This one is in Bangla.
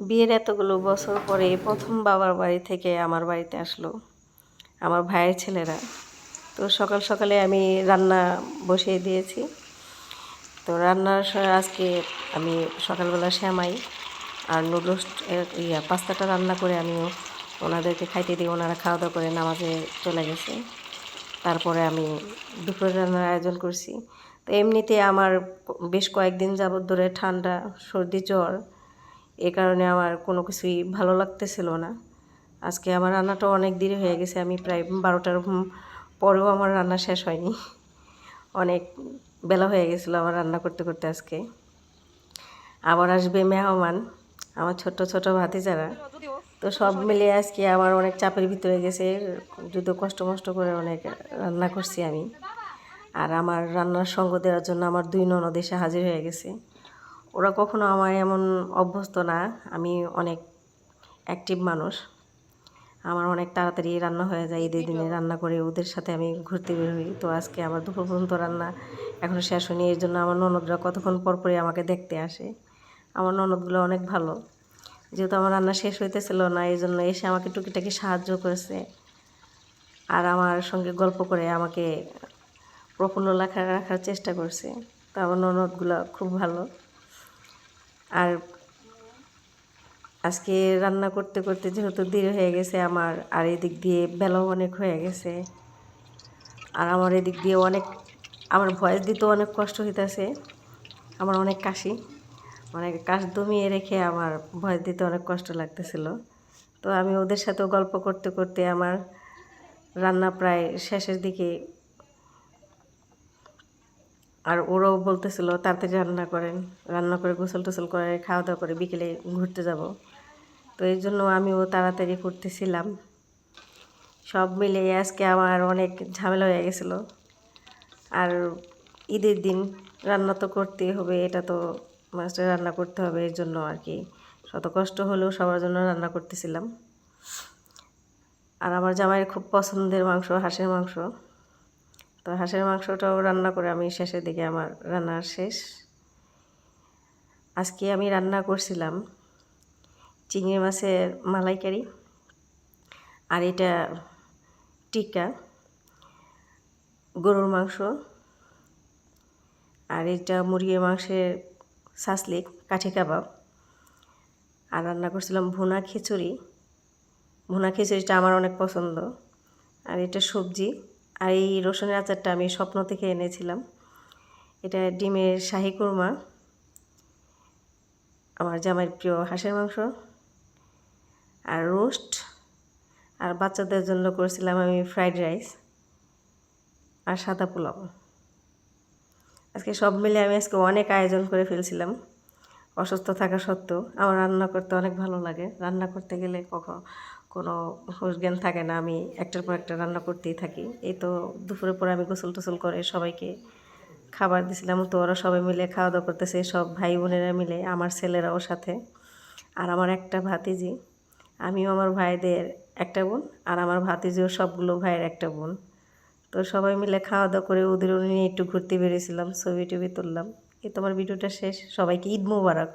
বিয়ের এতগুলো বছর পরে প্রথম বাবার বাড়ি থেকে আমার বাড়িতে আসলো আমার ভাইয়ের ছেলেরা। তো সকাল সকালে আমি রান্না বসিয়ে দিয়েছি। তো রান্নার আজকে আমি সকালবেলা সেমাই আর নুডলস পাস্তাটা রান্না করে আমিও ওনাদেরকে খাইতে দিই। ওনারা খাওয়া দাওয়া করে নামাজে চলে গেছে। তারপরে আমি দুপুরের রান্নার আয়োজন করছি। তো এমনিতে আমার বেশ কয়েকদিন যাবত ধরে ঠান্ডা, সর্দি, জ্বর, এ কারণে আমার কোনো কিছুই ভালো লাগতেছিল না। আজকে আমার রান্নাটা অনেক দেরি হয়ে গেছে, আমি প্রায় 12টার পরেও আমার রান্না শেষ হয়নি। অনেক বেলা হয়ে গেছিলো আমার রান্না করতে করতে। আজকে আবার আসবে মেহমান, আমার ছোট ছোট ভাতিজারা। তো সব মিলিয়ে আজকে আমার অনেক চাপের ভিতরে গেছে, যদিও কষ্ট করে অনেক রান্না করছি আমি। আর আমার রান্নার সঙ্গ দেওয়ার জন্য আমার 2 ননদ এসে হাজির হয়ে গেছে। ওরা কখনো আমার এমন অভ্যস্ত না। আমি অনেক অ্যাক্টিভ মানুষ, আমার অনেক তাড়াতাড়ি রান্না হয়ে যায়। ঈদের দিনে রান্না করে ওদের সাথে আমি ঘুরতে বের হই। তো আজকে আমার দুপুর পর্যন্ত রান্না এখনও শেষ হয়নি। এর জন্য আমার ননদরা কতক্ষণ পরই আমাকে দেখতে আসে। আমার ননদগুলো অনেক ভালো, যেহেতু আমার রান্না শেষ হইতেছিল না, এই জন্য এসে আমাকে টুকিটাকি সাহায্য করেছে আর আমার সঙ্গে গল্প করে আমাকে প্রফুল্ল রাখার চেষ্টা করছে। তো আমার ননদগুলো খুব ভালো। আর আজকে রান্না করতে করতে যেহেতু দেরি হয়ে গেছে আমার, আর এদিক দিয়ে বেলাও অনেক হয়ে গেছে, আর আমার এদিক দিয়ে আমার ভয়েস দিতেও অনেক কষ্ট হইতেছে। আমার অনেক কাশি, কাশ দমিয়ে রেখে আমার ভয়েস দিতে অনেক কষ্ট লাগতেছিল। তো আমি ওদের সাথেও গল্প করতে করতে আমার রান্না প্রায় শেষের দিকে। আর ওরাও বলতেছিল তাড়াতাড়ি রান্না করে গোসল টোসল করে খাওয়া দাওয়া করে বিকেলে ঘুরতে যাব। তো এই জন্য আমিও তাড়াতাড়ি করতেছিলাম। সব মিলে আজকে আমার অনেক ঝামেলা হয়ে গেছিলো। আর ঈদের দিন রান্না তো করতেই হবে, এটা তো মাস্টার রান্না করতে হবে, এর জন্য আর কি শত কষ্ট হলেও সবার জন্য রান্না করতেছিলাম। আর আমার জামাইয়ের খুব পছন্দের মাংস হাঁসের মাংস। তো হাঁসের মাংসটাও রান্না করে আমি শেষের দিকে আমার রান্না শেষ। আজকে আমি রান্না করছিলাম চিংড়ি মাছের মালাইকারি, আর এটা টিক্কা, গরুর মাংস, আর এটা মুরগির মাংসের সাসলিক কাঠি কাবাব। আর রান্না করছিলাম ভুনা খিচুড়ি। ভুনা খিচুড়িটা আমার অনেক পছন্দ। আর এটা সবজি। আর এই রসুনের আচারটা আমি স্বপ্ন থেকে এনেছিলাম। এটা ডিমের শাহি কুরমা, আমার জামাইয়ের প্রিয় হাঁসের মাংস, আর রোস্ট, আর বাচ্চাদের জন্য করেছিলাম আমি ফ্রাইড রাইস আর সাদা পোলাও। আজকে সব মিলে আমি অনেক আয়োজন করে ফেলছিলাম। অসুস্থ থাকা সত্ত্বেও আমার রান্না করতে অনেক ভালো লাগে। রান্না করতে গেলে কোনো হুঁশ জ্ঞান থাকে না, আমি একটার পর একটা রান্না করতেই থাকি। এই তো দুপুরের পরে আমি গোসল টোসল করে সবাইকে খাবার দিয়েছিলাম। তো ওরা সবাই মিলে খাওয়া দাওয়া করতেছে, সব ভাই বোনেরা মিলে, আমার ছেলেরাও সাথে। আর আমার একটা ভাতিজি, আমিও আমার ভাইদের একটা বোন, আর আমার ভাতিজিও সবগুলো ভাইয়ের একটা বোন। তো সবাই মিলে খাওয়া দাওয়া করে ওদেরও নিয়ে একটু ঘুরতে বেরিয়েছিলাম, ছবি টবি তুললাম। এই তোমার ভিডিওটা শেষ। সবাইকে ঈদ মোবারক।